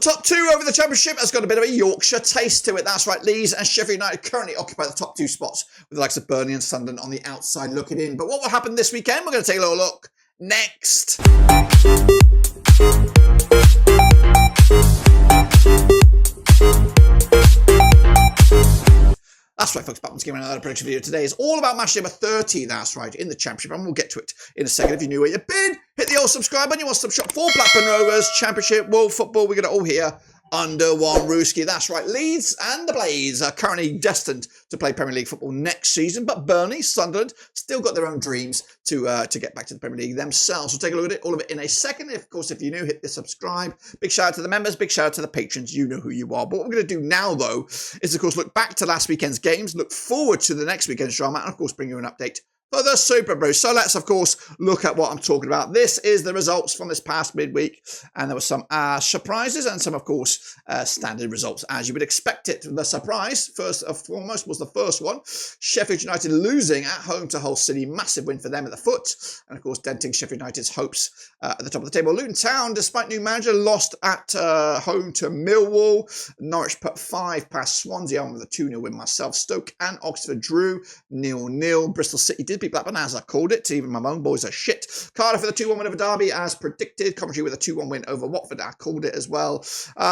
Top two over the Championship has got a bit of a Yorkshire taste to it. That's right, Leeds and Sheffield United currently occupy the top two spots with the likes of Burnley and Sunderland on the outside looking in. But what will happen this weekend? We're going to take a little look next. That's right, folks, Batman's giving another prediction video today. It's all about match number 30, that's right, in the Championship, and we'll get to it in a second. If you knew where you've been, hit the old subscribe button. You want to shop for Blackburn Rovers, Championship, World Football. We got it all here under one rooski. That's right, Leeds and the Blades are currently destined to play Premier League football next season, but Burnley, Sunderland, still got their own dreams to get back to the Premier League themselves. We'll take a look at it, all of it in a second. Of course, if you're new, hit the subscribe. Big shout out to the members, big shout out to the patrons. You know who you are. But what we're going to do now, though, is, of course, look back to last weekend's games, look forward to the next weekend's drama, and, of course, bring you an update for the Superbru. So let's, of course, look at what I'm talking about. This is the results from this past midweek, and there were some surprises and some, of course, standard results, as you would expect it. The surprise, first and foremost, was the first one. Sheffield United losing at home to Hull City. Massive win for them at the foot, and, of course, denting Sheffield United's hopes at the top of the table. Luton Town, despite new manager, lost at home to Millwall. Norwich put 5 past Swansea on with a 2-0 win myself. Stoke and Oxford drew 0-0. Bristol City did beat Blackburn, as I called it. Even my own boys are shit. Cardiff with a 2-1 win over Derby, as predicted. Coventry with a 2-1 win over Watford. I called it as well.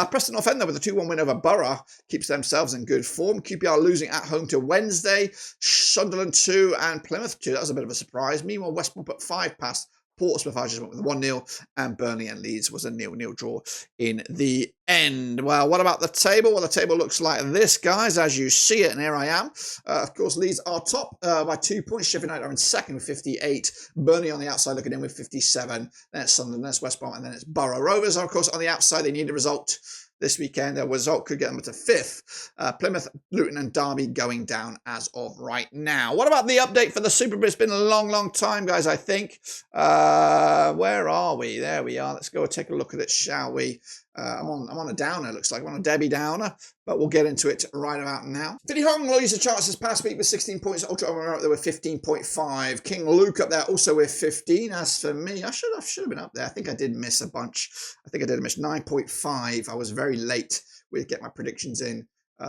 Preston North End with a 2-1 win over Borough keeps themselves in good form. QPR losing at home to Wednesday. Sunderland 2 and Plymouth 2. That was a bit of a surprise. Meanwhile, West Brom put 5 past Portsmouth. I just went with a 1-0, and Burnley and Leeds was a 0-0 draw in the end. Well, what about the table? Well, the table looks like this, guys, as you see it, and here I am. Of course, Leeds are top by 2 points. Sheffield United are in second with 58. Burnley on the outside looking in with 57. Then it's Sunderland, then it's West Brom, and then it's Borough. Rovers are, of course, on the outside. They need a result this weekend. A result could get them to 5th. Plymouth, Luton and Derby going down as of right now. What about the update for the Superbru? It's been a long time, guys, I think. Where are we? There we are. Let's go take a look at it, shall we? I'm on a downer, looks like. I'm on a Debbie Downer, but we'll get into it right about now. Vinny Hong loses a chance this past week with 16 points. Ultra Omer up there with 15.5. King Luke up there also with 15. As for me, I should have been up there. I think I did miss a bunch. I think I did miss 9.5. I was very late with get my predictions in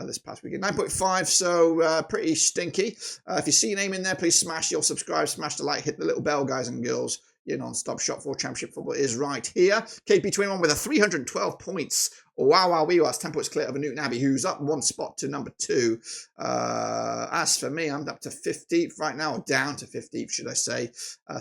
this past weekend. 9.5, so pretty stinky. If you see your name in there, please smash your subscribe, smash the like, hit the little bell, guys and girls. Your non-stop shop for Championship football is right here. KP21 with a 312 points. Wow, that's 10 points clear over Newton Abbey, who's up 1 spot to number 2. As for me, I'm up to 15th right now, or down to 15th, should I say.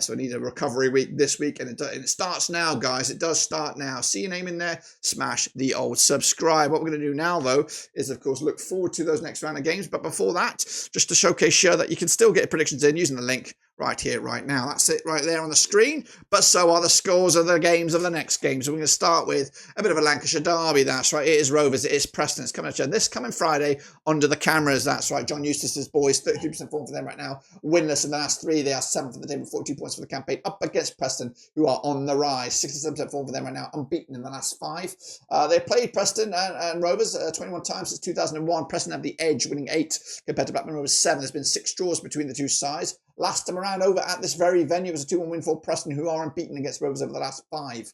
So I need a recovery week this week, and it starts now, guys. It does start now. See your name in there, smash the old subscribe. What we're going to do now, though, is, of course, look forward to those next round of games. But before that, just to showcase sure that you can still get predictions in using the link right here, right now. That's it right there on the screen. But so are the scores of the games of the next game. So we're going to start with a bit of a Lancashire derby. That's right. It is Rovers. It is Preston. It's coming at you this coming Friday under the cameras. That's right. John Eustace's boys, 32% form for them right now. Winless in the last 3. They are 7th for the table, 42 points for the campaign. Up against Preston, who are on the rise. 67% form for them right now. Unbeaten in the last 5. They played Preston and Rovers 21 times since 2001. Preston have the edge, winning 8 compared to Blackburn Rovers 7. There's been 6 draws between the two sides. Last time around over at this very venue was a 2-1 win for Preston, who are unbeaten against Rovers over the last 5.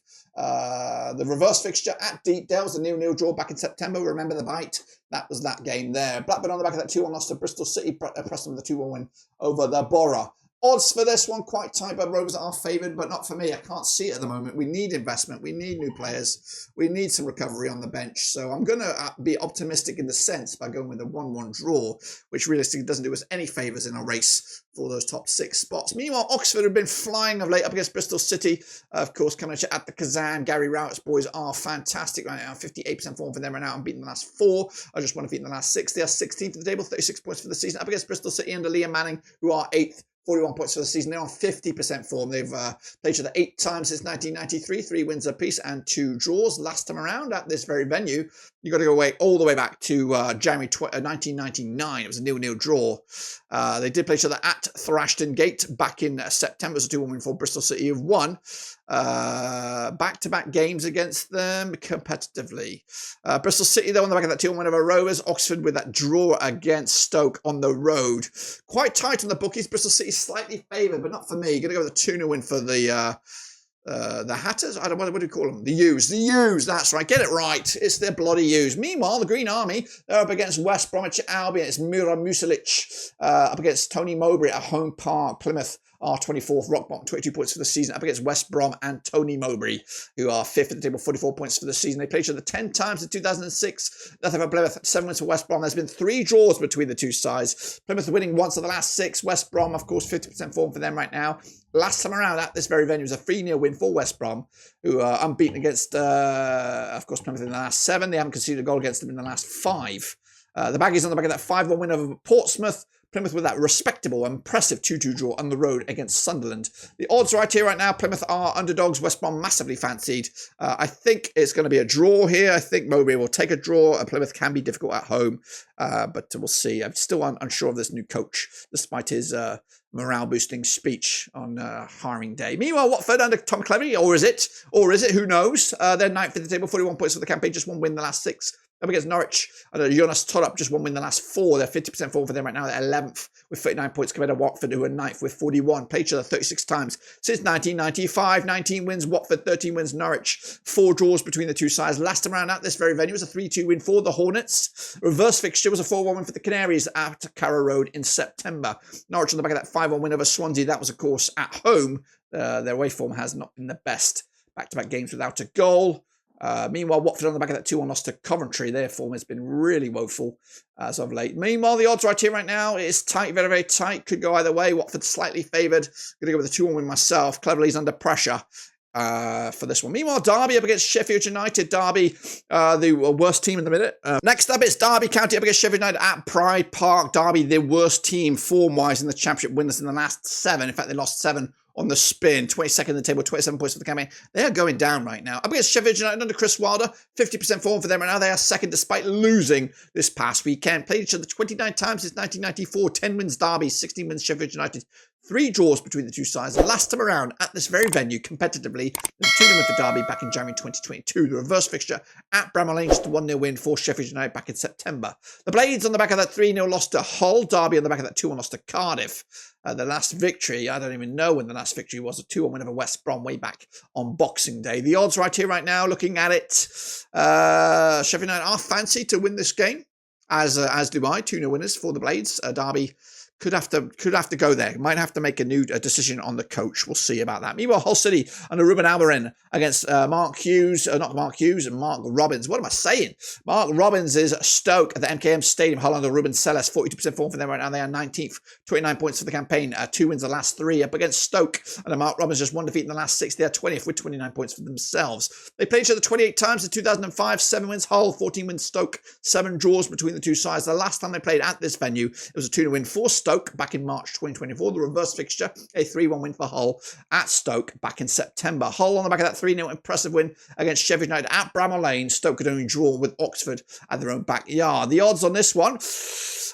The reverse fixture at Deepdale was a 0-0 draw back in September. Remember the bite? That was that game there. Blackburn on the back of that 2-1 loss to Bristol City. Preston with a 2-1 win over the Borough. Odds for this one quite tight, but Rovers are favoured, but not for me. I can't see it at the moment. We need investment. We need new players. We need some recovery on the bench. So I'm going to be optimistic in the sense by going with a 1-1 draw, which realistically doesn't do us any favours in a race for those top 6 spots. Meanwhile, Oxford have been flying of late up against Bristol City. Of course, coming at you at the Kazan. Gary Rowett's boys are fantastic right now. 58% form for them right now. Unbeaten the last 4. I just want to beat in the last 6. They are 16th for the table, 36 points for the season. Up against Bristol City under Liam Manning, who are 8th. 41 points for the season. They're on 50% form. They've played each other 8 times since 1993, 3 wins apiece and 2 draws. Last time around at this very venue, you've got to go all the way back to January 1999. It was a 0-0 draw. They did play each other at Thrashton Gate back in September. It was a 2-1 win for Bristol City, who've won back-to-back games against them competitively. Bristol City, though, on the back of that 2-1 win over Rovers. Oxford with that draw against Stoke on the road. Quite tight on the bookies. Bristol City slightly favoured, but not for me. Going to go with a 2-0 win for the The Hatters? I don't know, what do you call them? The U's, that's right. Get it right. It's the bloody U's. Meanwhile, the Green Army, they're up against West Bromwich Albion. It's Mira Musilic up against Tony Mowbray at home park. Plymouth are 24th, rock bottom, 22 points for the season, up against West Brom and Tony Mowbray, who are 5th at the table, 44 points for the season. They played each other 10 times in 2006. Nothing for Plymouth, 7 wins for West Brom. There's been 3 draws between the two sides. Plymouth winning once of the last 6. West Brom, of course, 50% form for them right now. Last time around at this very venue was a 3-0 win for West Brom, who are unbeaten against, of course, Plymouth in the last 7. They haven't conceded a goal against them in the last 5. The Baggies on the back of that 5-1 win over Portsmouth. Plymouth with that respectable, impressive 2-2 draw on the road against Sunderland. The odds right here right now, Plymouth are underdogs, West Brom massively fancied. I think it's going to be a draw here. I think Mowbray will take a draw. Plymouth can be difficult at home, but we'll see. I'm still unsure of this new coach, despite his morale-boosting speech on hiring day. Meanwhile, Watford under Tom Cleverley, or is it? Who knows? They're 9th in the table, 41 points for the campaign, just 1 win the last 6. Up against Norwich, Jonas Torup just 1 win the last 4. They're 50% form for them right now. They're 11th with 39 points compared to Watford, who are 9th with 41. Played each other 36 times since 1995. 19 wins, Watford, 13 wins, Norwich. 4 draws between the two sides. Last time around at this very venue was a 3-2 win for the Hornets. Reverse fixture was a 4-1 win for the Canaries at Carrow Road in September. Norwich on the back of that 5-1 win over Swansea. That was, of course, at home. Their away form has not been the best. Back-to-back games without a goal. Meanwhile, Watford on the back of that 2-1 loss to Coventry. Their form has been really woeful as of late. Meanwhile, the odds right here right now is tight, very, very tight. Could go either way. Watford slightly favoured. Going to go with a 2-1 win myself. Cleverley's under pressure for this one. Meanwhile, Derby up against Sheffield United. Derby, the worst team in the minute. Next up, it's Derby County up against Sheffield United at Pride Park. Derby, the worst team form-wise in the Championship, winners in the last 7. In fact, they lost 7 on the spin, 22nd in the table, 27 points for the campaign. They are going down right now. Up against Sheffield United under Chris Wilder, 50% form for them right now. They are 2nd despite losing this past weekend. Played each other 29 times since 1994. 10 wins Derby, 16 wins Sheffield United. 3 draws between the two sides. Last time around at this very venue, competitively, the 2-0 win for Derby back in January 2022. The reverse fixture at Bramall Lane, just a 1-0 win for Sheffield United back in September. The Blades on the back of that 3-0 loss to Hull. Derby on the back of that 2-1 loss to Cardiff. The last victory, I don't even know when the last victory was, a 2-1 win over West Brom way back on Boxing Day. The odds right here, right now, looking at it, Sheffield United are fancy to win this game, as do I. 2-0 winners for the Blades. Derby could have to go there. Might have to make a decision on the coach. We'll see about that. Meanwhile, Hull City under Ruben Almiron against Mark Robbins. What am I saying? Mark Robbins is Stoke at the MKM Stadium. Hull under Ruben Selles, 42% form for them right now. They are 19th, 29 points for the campaign. 2 wins the last 3 up against Stoke. And Mark Robbins just 1 defeat in the last 6. They are 20th with 29 points for themselves. They played each other 28 times in 2005. 7 wins Hull, 14 wins Stoke. 7 draws between the two sides. The last time they played at this venue, it was a 2-0 win for Stoke back in March 2024. The reverse fixture, a 3-1 win for Hull at Stoke back in September. Hull on the back of that 3-0 impressive win against Sheffield United at Bramall Lane. Stoke could only draw with Oxford at their own backyard. The odds on this one,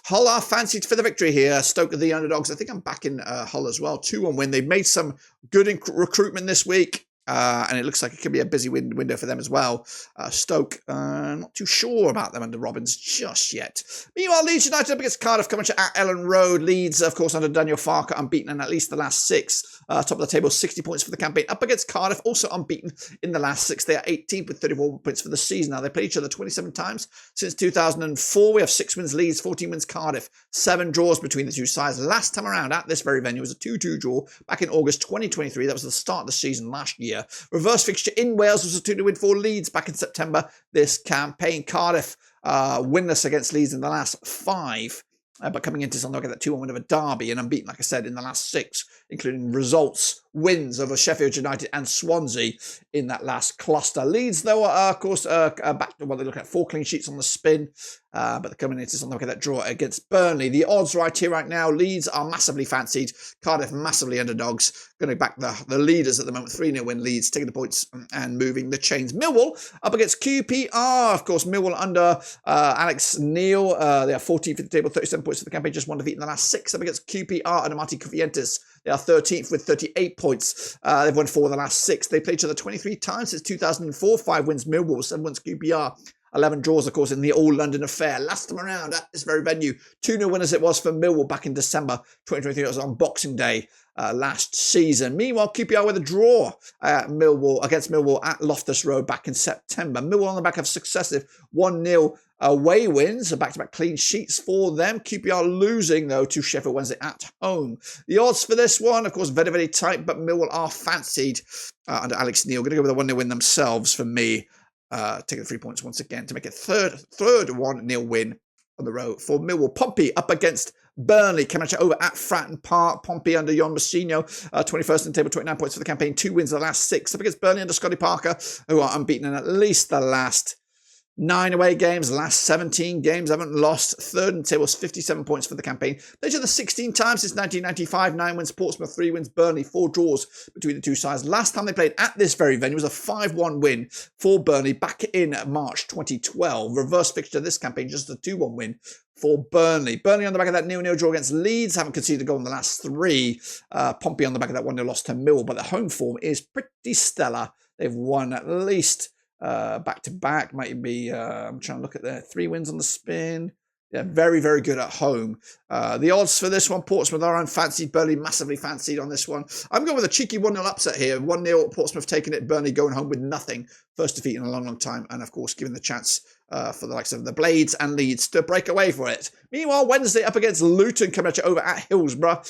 Hull are fancied for the victory here. Stoke are the underdogs. I think I'm backing Hull as well. 2-1 win. They've made some good recruitment this week. And it looks like it could be a busy window for them as well. Stoke, not too sure about them under Robbins just yet. Meanwhile, Leeds United up against Cardiff, Coventry at Ellen Road. Leeds, of course, under Daniel Farker, unbeaten in at least the last 6. Top of the table, 60 points for the campaign. Up against Cardiff, also unbeaten in the last 6. They are 18th with 34 points for the season. Now, they played each other 27 times since 2004. We have 6 wins Leeds, 14 wins Cardiff. 7 draws between the two sides. Last time around at this very venue was a 2-2 draw back in August 2023. That was the start of the season last year. Reverse fixture in Wales was a 2-2 win for Leeds back in September this campaign. Cardiff winless against Leeds in the last 5. But coming into something like that 2-1 win over Derby and unbeaten, like I said, in the last 6, including wins over Sheffield United and Swansea in that last cluster. Leeds, though, of course, back to what they look at, 4 clean sheets on the spin. But they're coming into something like that draw against Burnley. The odds right here, right now, Leeds are massively fancied. Cardiff massively underdogs. Going to back the leaders at the moment. 3-0 win Leeds, taking the points and moving the chains. Millwall up against QPR. Of course, Millwall under Alex Neil. They are 14th in the table, 37 points for the campaign. Just 1 defeat in the last 6 up against QPR under Martin Cufientes. They are 13th with 38 points. They've won 4 of the last 6. They played each other 23 times since 2004. 5 wins Millwall, 7 wins QPR. 11 draws, of course, in the All-London affair. Last time around at this very venue, 2-0 winners it was for Millwall back in December 2023. It was on Boxing Day last season. Meanwhile, QPR with a draw against Millwall at Loftus Road back in September. Millwall on the back of successive 1-0 away wins, back-to-back clean sheets for them. QPR losing, though, to Sheffield Wednesday at home. The odds for this one, of course, very, very tight, but Millwall are fancied under Alex Neil. Going to go with a 1-0 win themselves for me. Taking the 3 points once again to make it third 1-0 win on the road for Millwall. Pompey up against Burnley. Came over at Fratton Park. Pompey under Jon Mousinho, 21st in the table, 29 points for the campaign. 2 wins the last 6. Up against Burnley under Scotty Parker, who are unbeaten in at least the last 9 away games, last 17 games, haven't lost. Third in the table, 57 points for the campaign. Played each other 16 times since 1995, 9 wins Portsmouth, 3 wins Burnley, 4 draws between the two sides. Last time they played at this very venue was a 5-1 win for Burnley back in March 2012. Reverse fixture this campaign, just a 2-1 win for Burnley. Burnley on the back of that 0-0 draw against Leeds, haven't conceded a goal in the last 3. Pompey on the back of that 1-0 loss to Millwall, but the home form is pretty stellar. They've won at least back-to-back, might be, I'm trying to look at their 3 wins on the spin. Yeah, very, very good at home. The odds for this one, Portsmouth are unfancied, Burnley massively fancied on this one. I'm going with a cheeky 1-0 upset here. 1-0, Portsmouth taking it, Burnley going home with nothing. First defeat in a long, long time, and of course, giving the chance for the likes of the Blades and Leeds to break away for it. Meanwhile, Wednesday up against Luton, coming at you over at Hillsborough.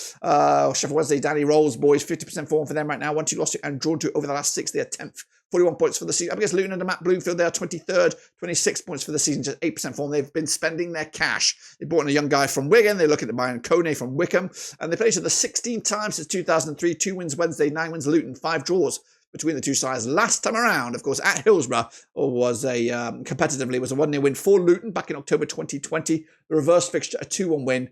Sheffield Wednesday, Danny Rolls, boys, 50% form for them right now. 1-2 lost to and drawn to over the last 6. They are 10th. 41 points for the season. Up against Luton under Matt Bloomfield, they are 23rd, 26 points for the season, just 8% form. They've been spending their cash. They brought in a young guy from Wigan. They're looking at buying Kone from Wickham. And they played each other 16 times since 2003. 2 wins Wednesday, 9 wins Luton, 5 draws between the two sides. Last time around, of course, at Hillsborough, was a competitively was a 1-0 win for Luton back in October 2020. The reverse fixture, a 2-1 win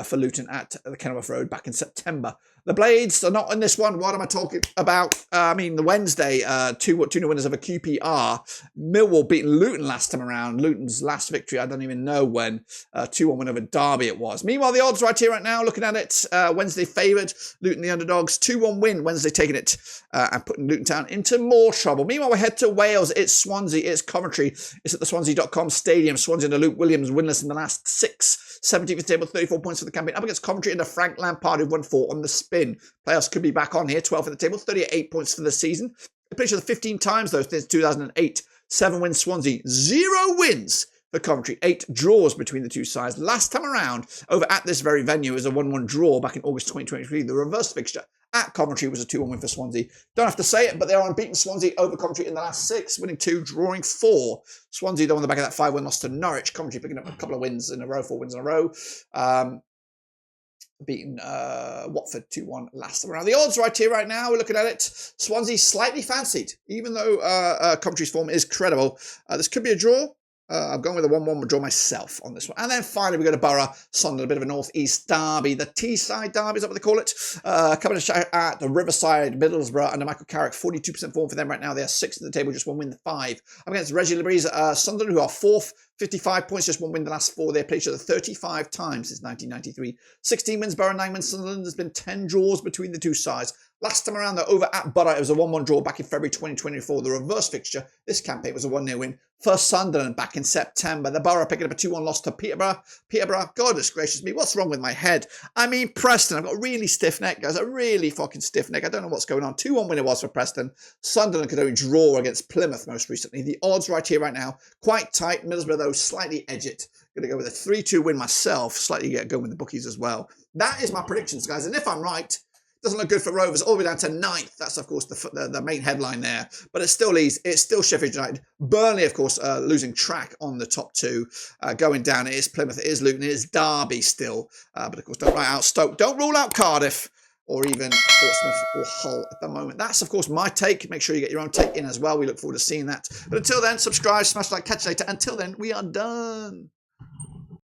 for Luton at the Kenilworth Road back in September. The Blades are not in this one. What am I talking about? The Wednesday, 2-0 winners over QPR. Millwall beating Luton last time around. Luton's last victory, I don't even know when. 2-1 win over Derby it was. Meanwhile, the odds right here, right now, looking at it. Wednesday favoured, Luton the underdogs. 2-1 win, Wednesday taking it and putting Luton Town into more trouble. Meanwhile, we head to Wales. It's Swansea, it's Coventry. It's at the Swansea.com stadium. Swansea under Luke Williams, winless in the last 6. 17th table, 34 points for the campaign. Up against Coventry under Frank Lampard, who won 4 on the spin. Playoffs could be back on here. 12th in the table, 38 points for the season. They played each other 15 times, though, since 2008. 7 wins Swansea, 0 wins for Coventry. 8 draws between the two sides. Last time around, over at this very venue, was a 1-1 draw back in August 2023. The reverse fixture at Coventry was a 2-1 win for Swansea. Don't have to say it, but they are unbeaten. Swansea over Coventry in the last 6, winning 2, drawing 4. Swansea, though, on the back of that 5-1 loss to Norwich. Coventry picking up a couple of wins in a row, 4 wins in a row. Beaten Watford 2-1 last time around. The odds right here, right now, we're looking at it. Swansea slightly fancied, even though Coventry's form is credible. This could be a draw. I'm going with a 1-1 draw myself on this one. And then finally, we go to Borough, Sunderland, a bit of a north-east derby. The Teesside derby is that what they call it. Coming at the Riverside, Middlesbrough under Michael Carrick. 42% form for them right now. They are 6th in the table, just 1 win, 5. Up against Reggie Labree's Sunderland, who are 4th. 55 points, just 1 win the last 4. They played each other 35 times since 1993. 16 wins, Borough, 9 wins, Sunderland. There's been 10 draws between the two sides. Last time around, though, over at Borough, it was a 1-1 draw back in February 2024. The reverse fixture, this campaign, was a 1-0 win for Sunderland back in September. The Borough picking up a 2-1 loss to Peterborough. Goodness gracious me, what's wrong with my head? I mean, Preston, I've got a really stiff neck, guys. A really fucking stiff neck. I don't know what's going on. 2-1 win it was for Preston. Sunderland could only draw against Plymouth most recently. The odds right here, right now, quite tight. Middlesbrough, though, slightly edge it. Going to go with a 3-2 win myself. Slightly going with the bookies as well. That is my predictions, guys. And if I'm right, doesn't look good for Rovers, all the way down to 9th. That's, of course, the main headline there. But it still leaves, it's still Sheffield United. Burnley, of course, losing track on the top 2. Going down, it is Plymouth, it is Luton, it is Derby still. But, of course, don't write out Stoke. Don't rule out Cardiff or even Portsmouth or Hull at the moment. That's, of course, my take. Make sure you get your own take in as well. We look forward to seeing that. But until then, subscribe, smash like, catch you later. Until then, we are done.